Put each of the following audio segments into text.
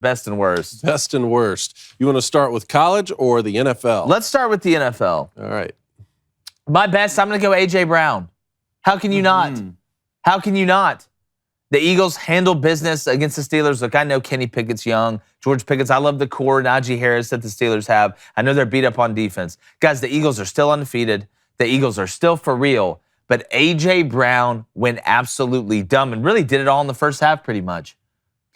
Best and worst. Best and worst. You want to start with college or the NFL? Let's start with the NFL. All right. My best, I'm going to go A.J. Brown. How can you not? How can you not? The Eagles handle business against the Steelers. Look, I know Kenny Pickett's young. George Pickett's. I love the core, Najee Harris that the Steelers have. I know they're beat up on defense. Guys, the Eagles are still undefeated. The Eagles are still for real. But A.J. Brown went absolutely dumb and really did it all in the first half pretty much.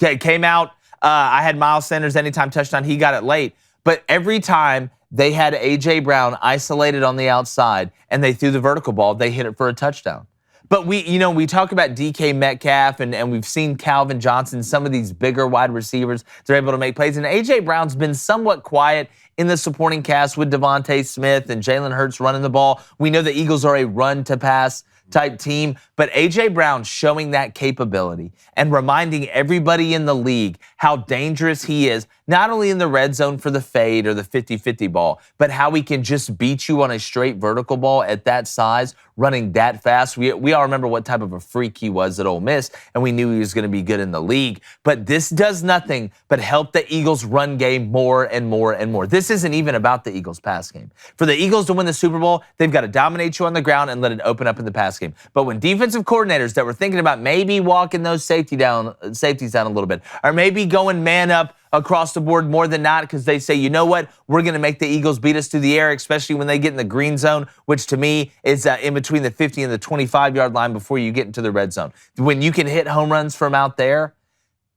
Okay, came out. I had Miles Sanders anytime touchdown. He got it late. But every time they had A.J. Brown isolated on the outside and they threw the vertical ball, they hit it for a touchdown. But we talk about DK Metcalf and we've seen Calvin Johnson, some of these bigger wide receivers, they're able to make plays. And A.J. Brown's been somewhat quiet in the supporting cast with Devontae Smith and Jalen Hurts running the ball. We know the Eagles are a run-to-pass type team, but A.J. Brown showing that capability and reminding everybody in the league how dangerous he is, not only in the red zone for the fade or the 50-50 ball, but how he can just beat you on a straight vertical ball at that size, running that fast. We all remember what type of a freak he was at Ole Miss, and we knew he was going to be good in the league. But this does nothing but help the Eagles' run game more and more and more. This isn't even about the Eagles' pass game. For the Eagles to win the Super Bowl, they've got to dominate you on the ground and let it open up in the pass game. But when defensive coordinators that were thinking about maybe walking those safeties down a little bit, or maybe going man up across the board more than not because they say, you know what, we're going to make the Eagles beat us through the air, especially when they get in the green zone, which to me is in between the 50 and the 25-yard line before you get into the red zone. When you can hit home runs from out there,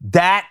that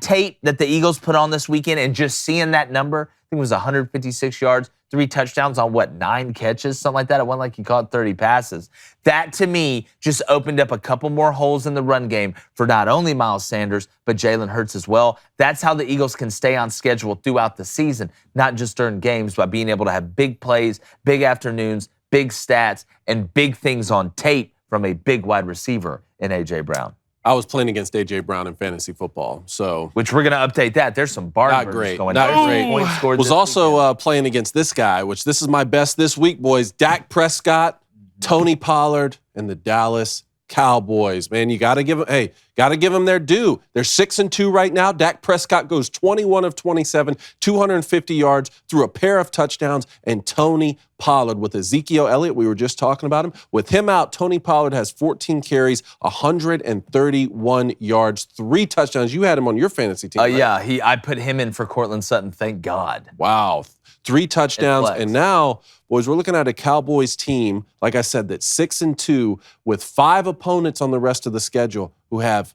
tape that the Eagles put on this weekend and just seeing that number, I think it was 156 yards, 3 touchdowns on 9 catches, something like that. It wasn't like he caught 30 passes. That to me just opened up a couple more holes in the run game for not only Miles Sanders, but Jalen Hurts as well. That's how the Eagles can stay on schedule throughout the season, not just during games, by being able to have big plays, big afternoons, big stats, and big things on tape from a big wide receiver in A.J. Brown. I was playing against A.J. Brown in fantasy football, so... Which we're going to update that. There's some barn burners going on. Not great. Was also playing against this guy, which this is my best this week, boys. Dak Prescott, Tony Pollard, and the Dallas Cowboys. Man, you got to give them their due. They're 6-2 right now. Dak Prescott goes 21 of 27, 250 yards, threw a pair of touchdowns, and Tony Pollard with Ezekiel Elliott, we were just talking about him. With him out, Tony Pollard has 14 carries, 131 yards, 3 touchdowns. You had him on your fantasy team, right? Yeah, I put him in for Cortland Sutton, thank God. Wow. 3 touchdowns, and now, boys, we're looking at a Cowboys team, like I said, that's 6-2 with 5 opponents on the rest of the schedule who have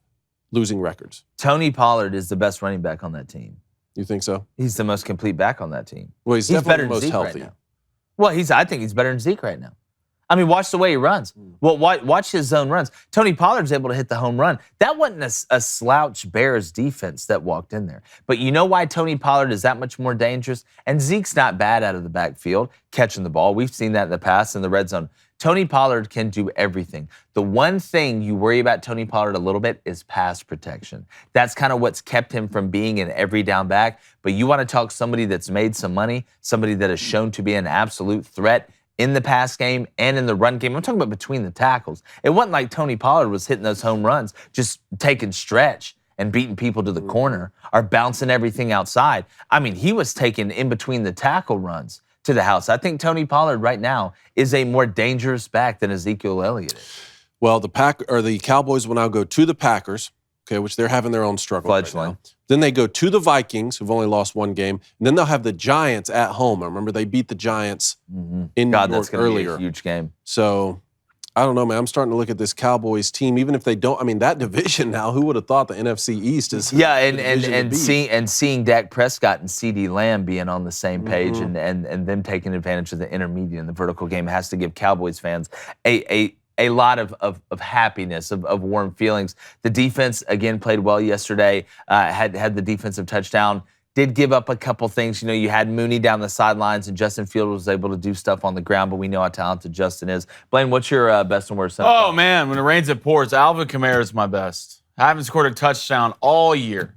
losing records. Tony Pollard is the best running back on that team. You think so? He's the most complete back on that team. Well, he's definitely the most healthy. Right now. Well, I think he's better than Zeke right now. I mean, watch the way he runs. Well, watch his zone runs. Tony Pollard's able to hit the home run. That wasn't a slouch Bears defense that walked in there. But you know why Tony Pollard is that much more dangerous? And Zeke's not bad out of the backfield, catching the ball. We've seen that in the past in the red zone. Tony Pollard can do everything. The one thing you worry about Tony Pollard a little bit is pass protection. That's kind of what's kept him from being an every down back. But you want to talk somebody that's made some money, somebody that is shown to be an absolute threat in the pass game and in the run game. I'm talking about between the tackles. It wasn't like Tony Pollard was hitting those home runs, just taking stretch and beating people to the corner or bouncing everything outside. I mean, he was taking in between the tackle runs to the house. I think Tony Pollard right now is a more dangerous back than Ezekiel Elliott is. Well, the Cowboys will now go to the Packers, okay, which they're having their own struggle right now. Then they go to the Vikings, who've only lost 1 game, and then they'll have the Giants at home. I remember they beat the Giants in New York that's gonna earlier. Be a huge game. So, I don't know, man. I'm starting to look at this Cowboys team, even if they don't. I mean, that division now, who would have thought the NFC East is? Yeah, and seeing Dak Prescott and CeeDee Lamb being on the same page and them taking advantage of the intermediate and the vertical game has to give Cowboys fans a lot of happiness, of warm feelings. The defense, again, played well yesterday, had the defensive touchdown, did give up a couple things. You know, you had Mooney down the sidelines, and Justin Fields was able to do stuff on the ground, but we know how talented Justin is. Blaine, what's your best and worst? Oh, man, when it rains, it pours. Alvin Kamara is my best. I haven't scored a touchdown all year.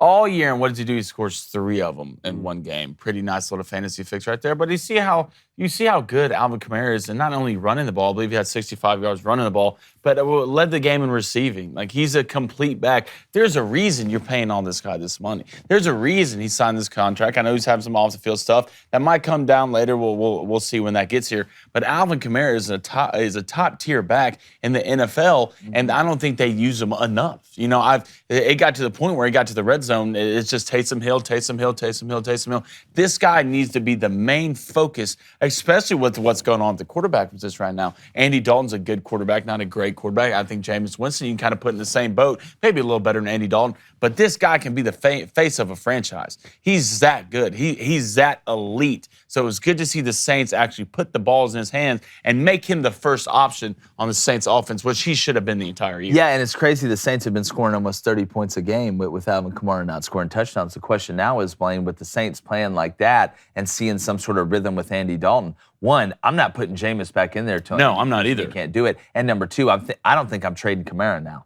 All year, and what does he do? He scores 3 of them in 1 game. Pretty nice little fantasy fix right there. But you see how you see how good Alvin Kamara is, and not only running the ball, I believe he had 65 yards running the ball, but led the game in receiving. Like, he's a complete back. There's a reason you're paying all this guy this money. There's a reason he signed this contract. I know he's having some off-the-field stuff that might come down later. We'll see when that gets here. But Alvin Kamara is a top-tier back in the NFL, and I don't think they use him enough. You know, it got to the point where he got to the red zone. It's just Taysom Hill, Taysom Hill, Taysom Hill, Taysom Hill. This guy needs to be the main focus, especially with what's going on at the quarterback position right now. Andy Dalton's a good quarterback, not a great quarterback. I think Jameis Winston you can kind of put in the same boat, maybe a little better than Andy Dalton, but this guy can be the face of a franchise. He's that good. He's that elite. So it was good to see the Saints actually put the balls in his hands and make him the first option on the Saints offense, which he should have been the entire year. Yeah, and it's crazy the Saints have been scoring almost 30 points a game with Alvin Kamara not scoring touchdowns. The question now is, Blaine, with the Saints playing like that and seeing some sort of rhythm with Andy Dalton, one, I'm not putting Jameis back in there. No, I'm not either. He can't do it. And number two, I don't think I'm trading Kamara now.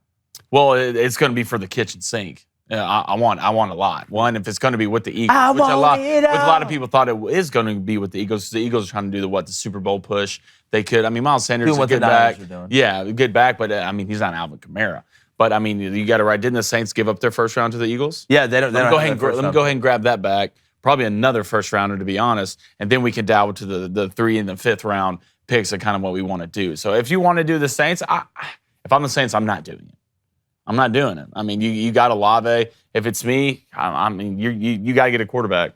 Well, it's going to be for the kitchen sink. I want a lot. One, if it's going to be with the Eagles, which a lot of people thought it is going to be with the Eagles. The Eagles are trying to do the Super Bowl push. They could. I mean, Miles Sanders is a good back. Yeah, good back, but I mean, he's not Alvin Kamara. But I mean, you got it right. Didn't the Saints give up their first round to the Eagles? Yeah, they don't. Let me go ahead and grab that back. Probably another first rounder, to be honest, and then we can dabble to the 3 and the 5th round picks of kind of what we want to do. So if you want to do the Saints, if I'm the Saints, I'm not doing it. I'm not doing it. I mean, you got Olave. If it's me, I mean, you got to get a quarterback.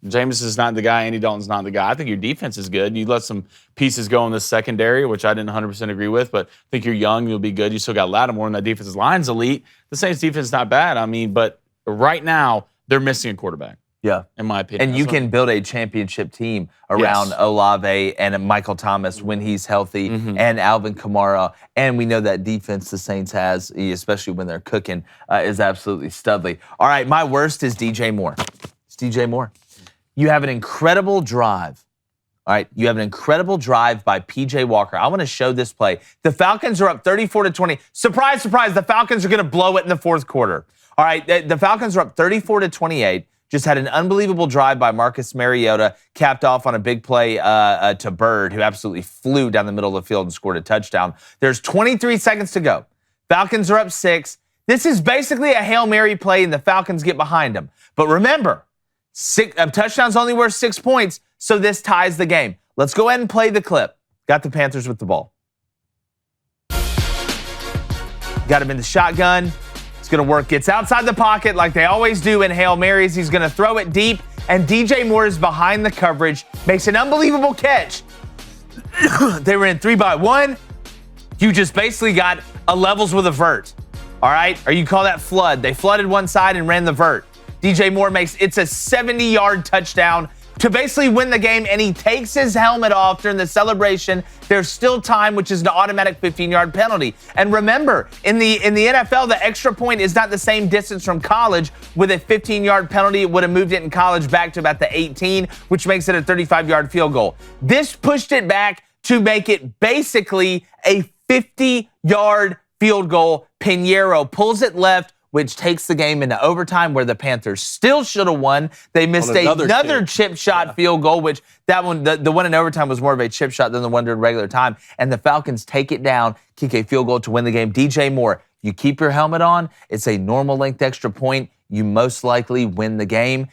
Jameis is not the guy. Andy Dalton's not the guy. I think your defense is good. You let some pieces go in the secondary, which I didn't 100% agree with, but I think you're young. You'll be good. You still got Lattimore, and that defensive line's elite. The Saints defense is not bad. I mean, but right now, they're missing a quarterback. Yeah. In my opinion. And you can build a championship team around Olave and Michael Thomas when he's healthy and Alvin Kamara. And we know that defense the Saints has, especially when they're cooking, is absolutely studly. All right, my worst is DJ Moore. It's DJ Moore. You have an incredible drive. All right, you have an incredible drive by P.J. Walker. I want to show this play. The Falcons are up 34-20. Surprise, surprise, the Falcons are going to blow it in the fourth quarter. All right, the Falcons are up 34-28. Just had an unbelievable drive by Marcus Mariota, capped off on a big play to Bird, who absolutely flew down the middle of the field and scored a touchdown. There's 23 seconds to go. Falcons are up 6. This is basically a Hail Mary play, and the Falcons get behind them. But remember, touchdowns only worth 6 points, so this ties the game. Let's go ahead and play the clip. Got the Panthers with the ball. Got him in the shotgun. Going to work, gets outside the pocket like they always do in Hail Marys. He's going to throw it deep, and DJ Moore is behind the coverage, makes an unbelievable catch. They were in 3-by-1. You just basically got a levels with a vert. All right? Or you call that flood. They flooded one side and ran the vert. DJ Moore it's a 70-yard touchdown to basically win the game, and he takes his helmet off during the celebration. There's still time, which is an automatic 15-yard penalty. And remember, in the NFL, the extra point is not the same distance from college. With a 15-yard penalty, it would have moved it in college back to about the 18, which makes it a 35-yard field goal. This pushed it back to make it basically a 50-yard field goal. Pinheiro pulls it left, which takes the game into overtime, where the Panthers still should have won. They missed another chip shot field goal, which that one, the one in overtime was more of a chip shot than the one during regular time. And the Falcons take it down, kick a field goal to win the game. DJ Moore, you keep your helmet on. It's a normal length extra point. You most likely win the game.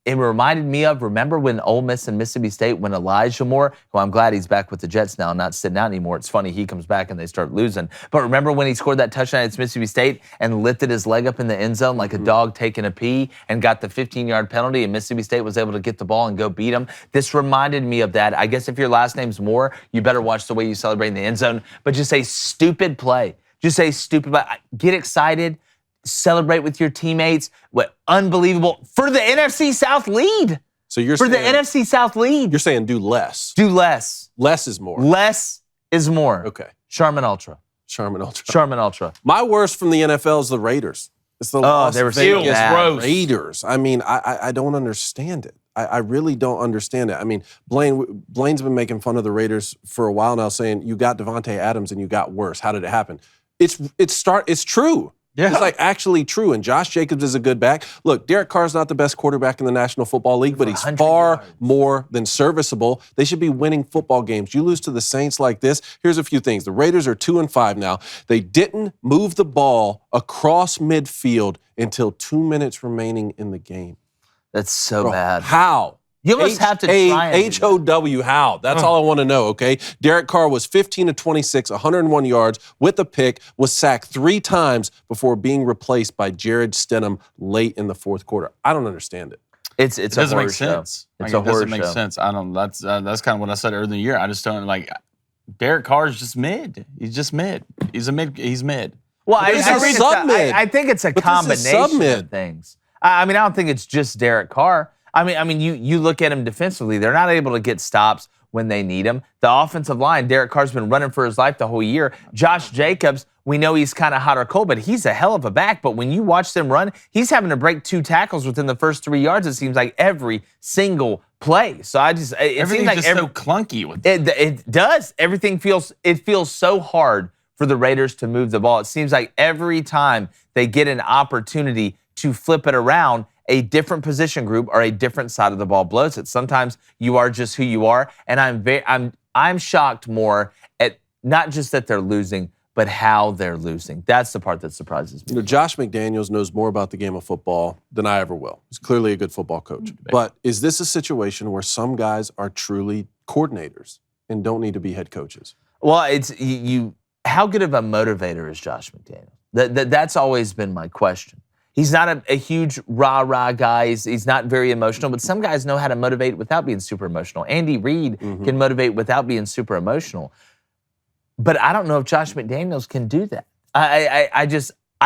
It reminded me of, remember when Ole Miss and Mississippi State, when Elijah Moore, well, I'm glad he's back with the Jets now, not sitting out anymore. It's funny, he comes back and they start losing. But remember when he scored that touchdown at Mississippi State and lifted his leg up in the end zone like a dog taking a pee and got the 15-yard penalty, and Mississippi State was able to get the ball and go beat him? This reminded me of that. I guess if your last name's Moore, you better watch the way you celebrate in the end zone. But just a stupid play. Just say stupid play. Get excited. Celebrate with your teammates. What unbelievable for the NFC South lead. So you're for saying, the NFC South lead. You're saying do less. Do less. Less is more. Less is more. Okay. Charmin Ultra. Charmin Ultra. Charmin Ultra. My worst from the NFL is the Raiders. It's the Las Vegas Raiders. I mean, I don't understand it. I really don't understand it. I mean, Blaine's been making fun of the Raiders for a while now, saying you got Devontae Adams and you got worse. How did it happen? It's true. Yeah. It's like actually true. And Josh Jacobs is a good back. Look, Derek Carr's not the best quarterback in the National Football League, but he's 100 far yards. more than serviceable. They should be winning football games. You lose to the Saints like this. Here's a few things. The Raiders are 2-5 now. They didn't move the ball across midfield until 2 minutes remaining in the game. That's so Bro, bad. How? You almost have to try and do that. H-O-W, how? That's all I want to know, okay? Derek Carr was 15 of 26, 101 yards with a pick, was sacked 3 times before being replaced by Jared Stidham late in the fourth quarter. I don't understand it. It's It a doesn't horror make show. sense. It's Like, a it horror doesn't make show. sense. I don't. That's kind of what I said earlier in the year. I just don't like. Derek Carr is just mid. He's just mid. He's mid. Well, But this is think sub-mid. I think it's a But this is combination sub-mid. of things. I mean, I don't think it's just Derek Carr. I mean, you look at him defensively; they're not able to get stops when they need him. The offensive line, Derek Carr's been running for his life the whole year. Josh Jacobs, we know he's kind of hot or cold, but he's a hell of a back. But when you watch them run, he's having to break 2 tackles within the first 3 yards. It seems like every single play. So it seems Everything's like just so clunky with it does. Everything feels so hard for the Raiders to move the ball. It seems like every time they get an opportunity to flip it around, a different position group or a different side of the ball blows it. Sometimes you are just who you are, and I'm shocked more at not just that they're losing, but how they're losing. That's the part that surprises me. You know, Josh McDaniels knows more about the game of football than I ever will. He's clearly a good football coach. But is this a situation where some guys are truly coordinators and don't need to be head coaches? Well, it's you. How good of a motivator is Josh McDaniels? That's always been my question. He's not a huge rah-rah guy. He's not very emotional, but some guys know how to motivate without being super emotional. Andy Reid can motivate without being super emotional. But I don't know if Josh McDaniels can do that. I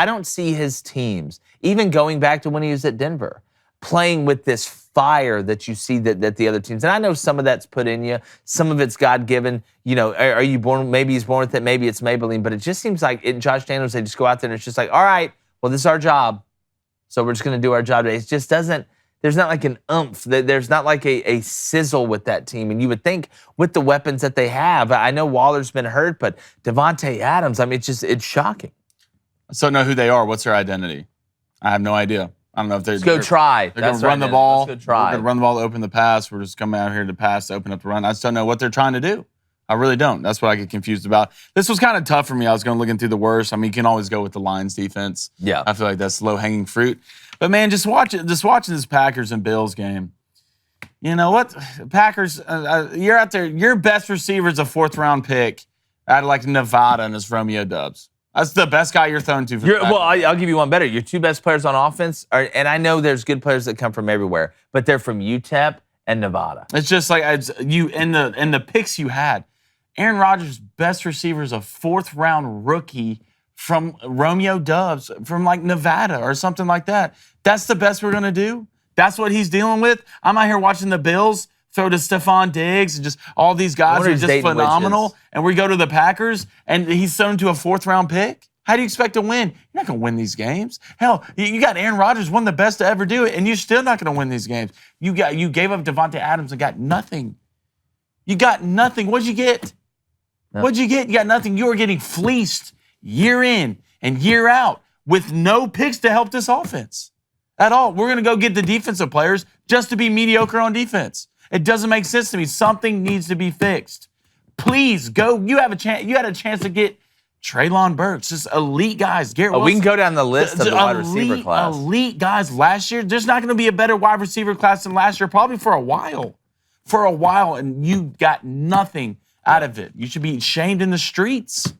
don't see his teams, even going back to when he was at Denver, playing with this fire that you see that the other teams. And I know some of that's put in you. Some of it's God-given. You know, are you born? Maybe he's born with it. Maybe it's Maybelline. But it just seems like Josh McDaniels, they just go out there and it's just like, all right, well, this is our job. So we're just going to do our job today. It just doesn't, there's not like an oomph. There's not like a sizzle with that team. And you would think with the weapons that they have, I know Waller's been hurt, but Devontae Adams, I mean, it's shocking. I still don't know who they are. What's their identity? I have no idea. I don't know if they're Let's go try. They're going That's to run right, the man. ball. Let's go try. We're going to run the ball, open the pass. We're just coming out here to pass, to open up the run. I just don't know what they're trying to do. I really don't. That's what I get confused about. This was kind of tough for me. I was going looking through the worst. I mean, you can always go with the Lions defense. Yeah. I feel like that's low-hanging fruit. But, man, just watching this Packers and Bills game, you know what? Packers, you're out there. Your best receiver is a 4th-round pick out of, like, Nevada, and it's Romeo Doubs. That's the best guy you're throwing to. For Well, I'll give you one better. Your 2 best players on offense, and I know there's good players that come from everywhere, but they're from UTEP and Nevada. It's just like you in the picks you had. Aaron Rodgers' best receiver is a 4th-round rookie from Romeo Doubs from like Nevada or something like that. That's the best we're going to do? That's what he's dealing with? I'm out here watching the Bills throw to Stephon Diggs and just all these guys are just phenomenal. Witches. And we go to the Packers and he's thrown to a 4th-round pick? How do you expect to win? You're not going to win these games. Hell, you got Aaron Rodgers, one of the best to ever do it, and you're still not going to win these games. You gave up Devontae Adams and got nothing. You got nothing. What'd you get? No. What'd you get? You got nothing. You were getting fleeced year in and year out with no picks to help this offense at all. We're going to go get the defensive players just to be mediocre on defense. It doesn't make sense to me. Something needs to be fixed. Please go. You had a chance to get Treylon Burks, just elite guys. Garrett Wilson. We can go down the list of the wide receiver class. Elite guys last year. There's not going to be a better wide receiver class than last year, probably for a while. And you got nothing out of it. You should be shamed in the streets.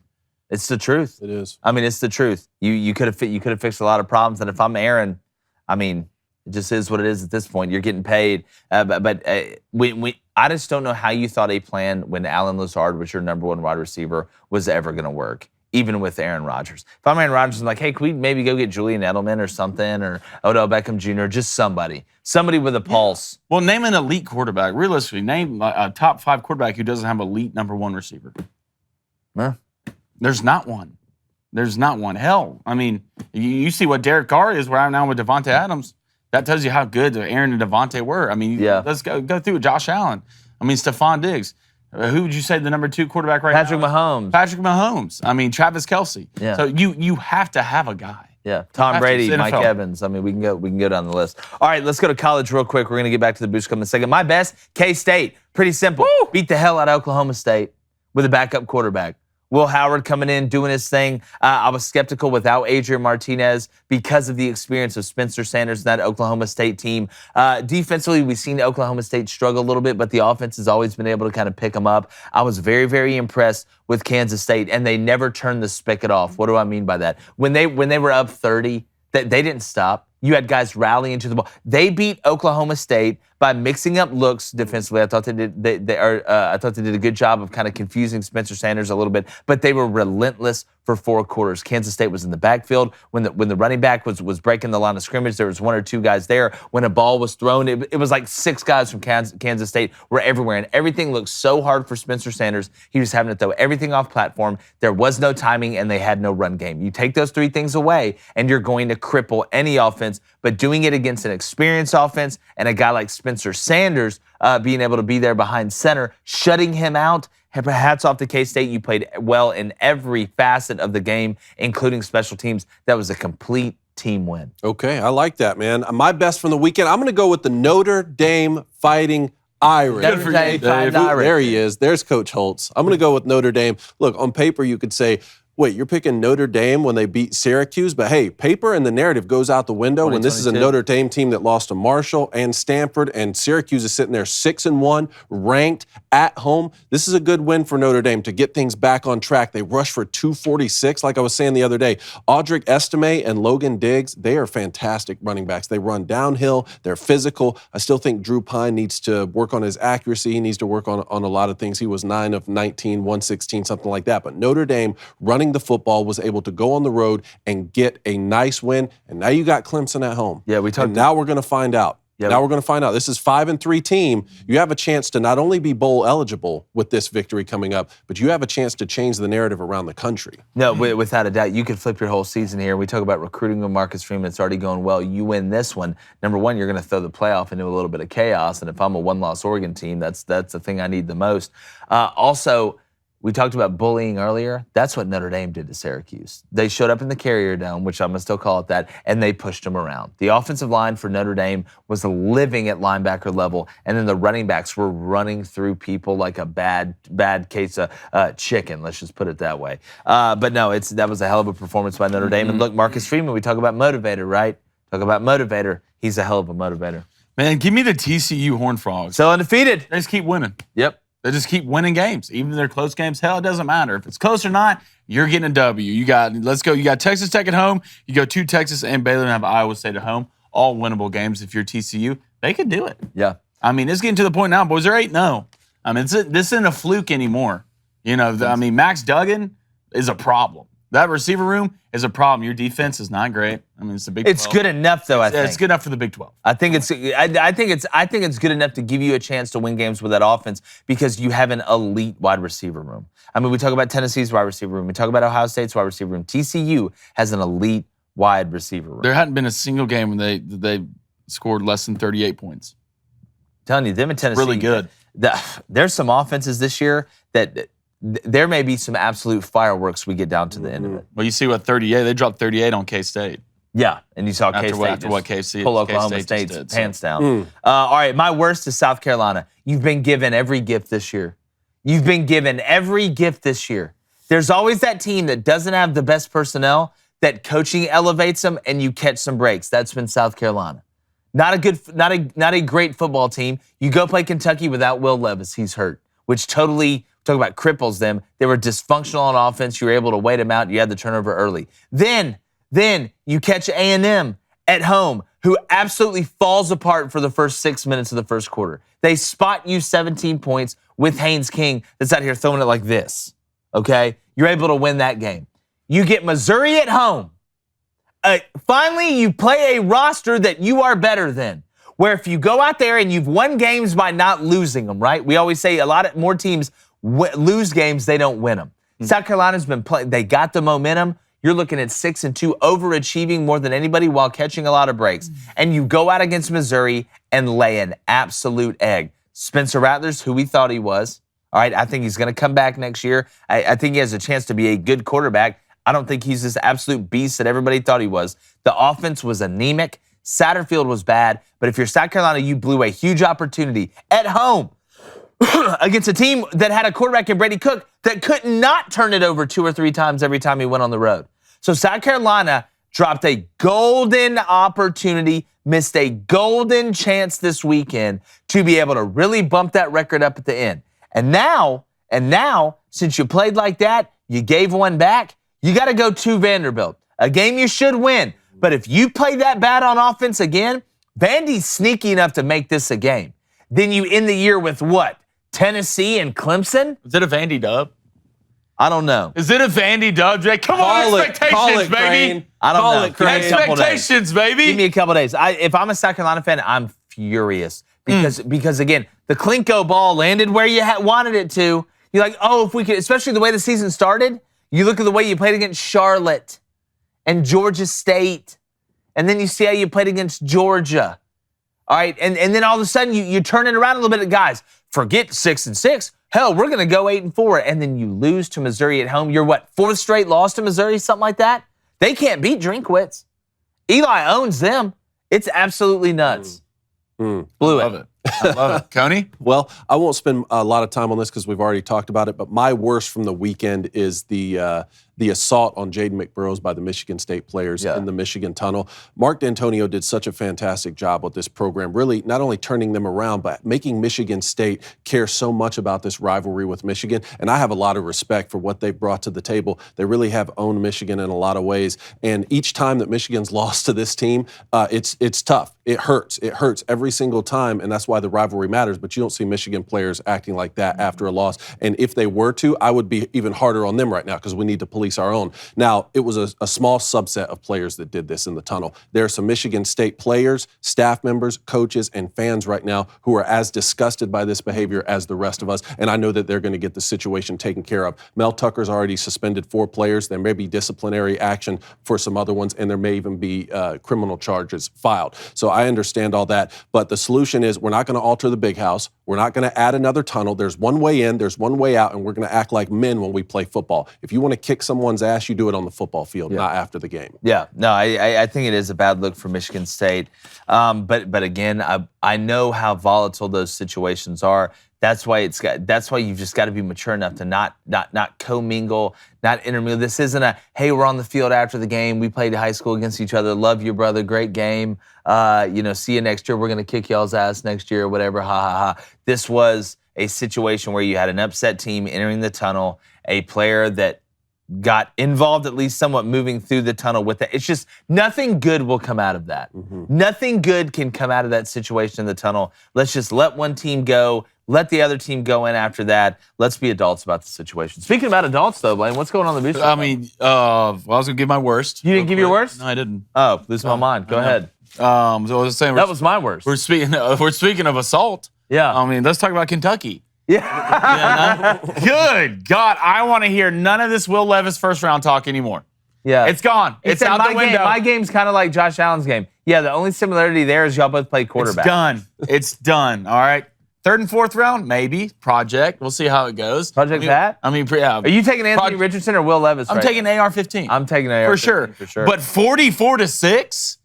It's the truth. It is. I mean, it's the truth. You could have fixed a lot of problems. And if I'm Aaron, I mean, it just is what it is at this point. You're getting paid. I just don't know how you thought a plan when Allen Lazard was your number 1 wide receiver was ever going to work, even with Aaron Rodgers. If I'm Aaron Rodgers, I'm like, hey, can we maybe go get Julian Edelman or something, or Odell Beckham Jr., just somebody with a pulse. Well, name an elite quarterback. Realistically, name a top 5 quarterback who doesn't have elite number 1 receiver. Huh? There's not one. Hell, I mean, you see what Derek Carr is right now with Devontae Adams. That tells you how good Aaron and Devontae were. I mean, let's go through it. Josh Allen. I mean, Stephon Diggs. Who would you say the number 2 quarterback right now? Patrick Mahomes. Patrick Mahomes. I mean, Travis Kelce. Yeah. So you have to have a guy. Yeah, Tom Have to. Brady, It's Mike NFL. Evans. I mean, we can go down the list. All right, let's go to college real quick. We're going to get back to the boost coming in a second. My best, K-State. Pretty simple. Beat the hell out of Oklahoma State with a backup quarterback. Will Howard coming in, doing his thing. I was skeptical without Adrian Martinez because of the experience of Spencer Sanders and that Oklahoma State team. Defensively, we've seen Oklahoma State struggle a little bit, but the offense has always been able to kind of pick them up. I was very, very impressed with Kansas State, and they never turned the spigot off. What do I mean by that? When they were up 30, they didn't stop. You had guys rallying to the ball. They beat Oklahoma State by mixing up looks defensively. I thought they did. I thought they did a good job of kind of confusing Spencer Sanders a little bit, but they were relentless for 4 quarters. Kansas State was in the backfield when the running back was breaking the line of scrimmage. There was 1 or 2 guys there. When a ball was thrown, it was like 6 guys from Kansas State were everywhere, and everything looked so hard for Spencer Sanders. He was having to throw everything off platform. There was no timing, and they had no run game. You take those 3 things away, and you're going to cripple any offense. But doing it against an experienced offense and a guy like Spencer Sanders being able to be there behind center, shutting him out, hats off to K-State. You played well in every facet of the game, including special teams. That was a complete team win. Okay, I like that, man. My best from the weekend, I'm going to go with the Notre Dame Fighting Irish. Notre Dame Fighting Irish. There he is. There's Coach Holtz. I'm going to go with Notre Dame. Look, on paper, you could say, wait, you're picking Notre Dame when they beat Syracuse? But hey, paper and the narrative goes out the window when this is a 2022. Notre Dame team that lost to Marshall and Stanford, and Syracuse is sitting there 6-1, ranked at home. This is a good win for Notre Dame to get things back on track. They rushed for 246, like I was saying the other day. Audric Estime and Logan Diggs, they are fantastic running backs. They run downhill. They're physical. I still think Drew Pine needs to work on his accuracy. He needs to work on a lot of things. He was 9 of 19, 116, something like that. But Notre Dame running the football was able to go on the road and get a nice win. And now you got Clemson at home. Yeah, we talked. And now we're going to find out. Yeah. Now we're going to find out. This is 5-3 team. You have a chance to not only be bowl eligible with this victory coming up, but you have a chance to change the narrative around the country. No, without a doubt, you could flip your whole season here. We talk about recruiting with Marcus Freeman. It's already going well. You win this one. Number one, you're going to throw the playoff into a little bit of chaos. And if I'm a 1-loss Oregon team, that's the thing I need the most. Also, we talked about bullying earlier. That's what Notre Dame did to Syracuse. They showed up in the Carrier Dome, which I'm going to still call it that, and they pushed them around. The offensive line for Notre Dame was living at linebacker level, and then the running backs were running through people like a bad case of chicken, let's just put it that way. But no, that was a hell of a performance by Notre Dame. And look, Marcus Freeman, we talk about motivator, right? Talk about motivator. He's a hell of a motivator. Man, give me the TCU Horned Frogs. So undefeated. They just keep winning. Yep. They just keep winning games, even if they're close games. Hell, it doesn't matter if it's close or not. You're getting a W. You got Texas Tech at home. You go to Texas and Baylor and have Iowa State at home. All winnable games. If you're TCU, they could do it. Yeah. I mean, it's getting to the point now, boys. They're 8-0. I mean, this isn't a fluke anymore. You know, Max Duggan is a problem. That receiver room is a problem. Your defense is not great. I mean, it's the Big 12. It's good enough, though. I think it's good enough for the Big 12. I think it's good enough to give you a chance to win games with that offense because you have an elite wide receiver room. I mean, we talk about Tennessee's wide receiver room. We talk about Ohio State's wide receiver room. TCU has an elite wide receiver room. There hadn't been a single game when they scored less than 38 points. I'm telling you, them in Tennessee, Really good. There's some offenses this year that there may be some absolute fireworks we get down to the end of it. Well, you see what 38, they dropped 38 on K-State. Yeah, and you saw K-State After what K-State pull Oklahoma K-State just State's did, pants down. All right, my worst is South Carolina. You've been given every gift this year. You've been given every gift this year. There's always that team that doesn't have the best personnel, that coaching elevates them, and you catch some breaks. That's been South Carolina. Not a great football team. You go play Kentucky without Will Levis. He's hurt, which totally talk about cripples them. They were dysfunctional on offense. You were able to wait them out. You had the turnover early. Then you catch A&M at home, who absolutely falls apart for the first 6 minutes of the first quarter. They spot you 17 points with Haynes King that's out here throwing it like this, okay? You're able to win that game. You get Missouri at home. Finally, you play a roster that you are better than, where if you go out there and you've won games by not losing them, right? We always say more teams lose games, they don't win them. South Carolina's been playing. They got the momentum. You're looking at 6-2, overachieving more than anybody while catching a lot of breaks. And you go out against Missouri and lay an absolute egg. Spencer Rattler's who we thought he was. All right, I think he's going to come back next year. I think he has a chance to be a good quarterback. I don't think he's this absolute beast that everybody thought he was. The offense was anemic. Satterfield was bad. But if you're South Carolina, you blew a huge opportunity at home against a team that had a quarterback in Brady Cook that could not turn it over 2 or 3 times every time he went on the road. So South Carolina dropped a golden opportunity, missed a golden chance this weekend to be able to really bump that record up at the end. And now, since you played like that, you gave one back, you got to go to Vanderbilt, a game you should win. But if you play that bad on offense again, Vandy's sneaky enough to make this a game. Then you end the year with what? Tennessee and Clemson? Is it a Vandy dub? I don't know. Is it a Vandy dub, Jay? Come on, expectations, baby. Crane. I don't Call know. it, Crane. Give me a couple days. Expectations, baby. Give me a couple days. If I'm a South Carolina fan, I'm furious because again, the Klinko ball landed where you wanted it to. You're like, oh, if we could, especially the way the season started. You look at the way you played against Charlotte and Georgia State, and then you see how you played against Georgia. All right, and then all of a sudden you turn it around a little bit. Guys, forget 6-6. Hell, we're going to go 8-4, and then you lose to Missouri at home. You're what, 4th straight loss to Missouri, something like that? They can't beat Drinkwitz. Eli owns them. It's absolutely nuts. Blew it. Love it. I love it. Coney? Well, I won't spend a lot of time on this because we've already talked about it, but my worst from the weekend is the assault on Jaden McBurrows by the Michigan State players in the Michigan tunnel. Mark D'Antonio did such a fantastic job with this program, really not only turning them around, but making Michigan State care so much about this rivalry with Michigan. And I have a lot of respect for what they've brought to the table. They really have owned Michigan in a lot of ways. And each time that Michigan's lost to this team, it's tough. It hurts. It hurts every single time, and that's why the rivalry matters. But you don't see Michigan players acting like that after a loss. And if they were to, I would be even harder on them right now because we need to police our own. Now, it was a small subset of players that did this in the tunnel. There are some Michigan State players, staff members, coaches, and fans right now who are as disgusted by this behavior as the rest of us, and I know that they're going to get the situation taken care of. Mel Tucker's already suspended 4 players. There may be disciplinary action for some other ones, and there may even be criminal charges filed. So I understand all that, but the solution is we're not going to alter the big house. We're not going to add another tunnel. There's one way in, there's one way out, and we're going to act like men when we play football. If you want to kick someone's ass, you do it on the football field, not after the game. Yeah, no, I think it is a bad look for Michigan State. But again, I know how volatile those situations are. That's why you've just got to be mature enough to not commingle, not intermingle. This isn't a, hey, we're on the field after the game. We played high school against each other. Love you, brother. Great game. See you next year. We're going to kick y'all's ass next year or whatever. Ha, ha, ha. This was a situation where you had an upset team entering the tunnel, a player that got involved, at least somewhat moving through the tunnel with it. It's just nothing good will come out of that. Nothing good can come out of that situation in the tunnel. Let's just let one team go. Let the other team go in after that. Let's be adults about the situation. Speaking about adults, though, Blaine, what's going on in the booster? I mean, I was going to give my worst. You didn't give your worst? No, I didn't. Oh, lose my mind. Go ahead. So I was saying That was my worst. we're speaking of assault. Yeah. I mean, let's talk about Kentucky. Yeah. Good God, I want to hear none of this Will Levis first round talk anymore. Yeah. It's gone. He It's said out the window. My game's kind of like Josh Allen's game. Yeah, the only similarity there is y'all both played quarterback. It's done. It's done. All right. 3rd and 4th round, maybe. Project. We'll see how it goes. Project Pat? I mean, yeah. Are you taking Anthony Richardson or Will Levis? I'm taking AR-15. I'm taking AR-15 for sure. But 44-6,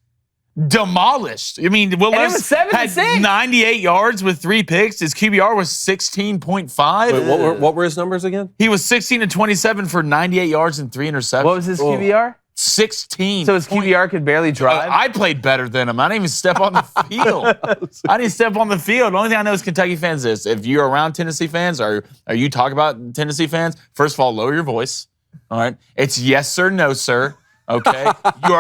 demolished. I mean, Will Levis had 7-6. 98 yards with 3 picks. His QBR was 16.5. Wait, what were his numbers again? He was 16-27 for 98 yards and 3 interceptions. What was his QBR? 16. So his QBR could barely drive? I played better than him. I didn't even step on the field. I didn't step on the field. The only thing I know is Kentucky fans is if you're around Tennessee fans or you talk about Tennessee fans, first of all, lower your voice. All right? It's yes sir, no sir. Okay? You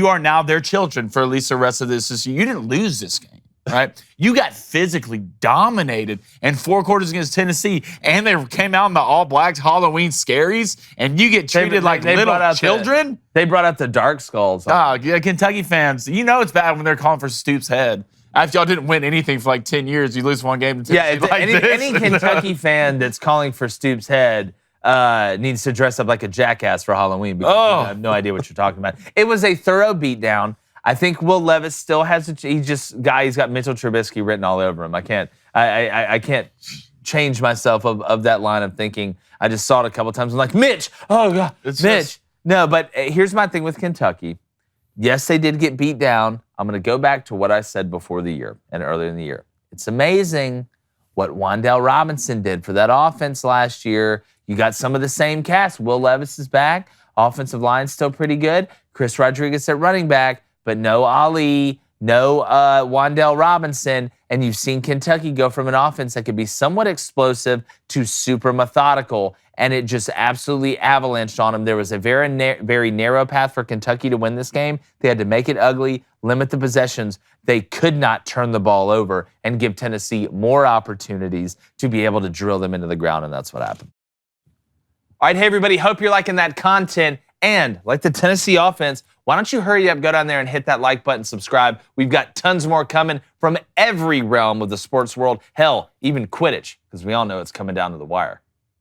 are now their children for at least the rest of this season. You didn't lose this game. Right? You got physically dominated in 4 quarters against Tennessee, and they came out in the all-blacks Halloween scaries, and you get treated like little children? They brought out the dark skulls. Oh, yeah, Kentucky fans, you know it's bad when they're calling for Stoops' head. After y'all didn't win anything for like 10 years, you lose one game to Tennessee any Kentucky fan that's calling for Stoops' head needs to dress up like a jackass for Halloween because I have no idea what you're talking about. It was a thorough beatdown. I think Will Levis still has he's got Mitchell Trubisky written all over him. I can't change myself of that line of thinking. I just saw it a couple times. I'm like, Mitch, oh God, No, but here's my thing with Kentucky. Yes, they did get beat down. I'm going to go back to what I said before the year and earlier in the year. It's amazing what Wan'Dale Robinson did for that offense last year. You got some of the same cast. Will Levis is back. Offensive line's still pretty good. Chris Rodriguez at running back, but no Ali, no Wan'Dale Robinson. And you've seen Kentucky go from an offense that could be somewhat explosive to super methodical, and it just absolutely avalanched on them. There was a very narrow path for Kentucky to win this game. They had to make it ugly, limit the possessions. They could not turn the ball over and give Tennessee more opportunities to be able to drill them into the ground, and that's what happened. All right, hey, everybody, hope you're liking that content. And like the Tennessee offense, why don't you hurry up, go down there and hit that like button, subscribe. We've got tons more coming from every realm of the sports world. Hell, even Quidditch, because we all know it's coming down to the wire.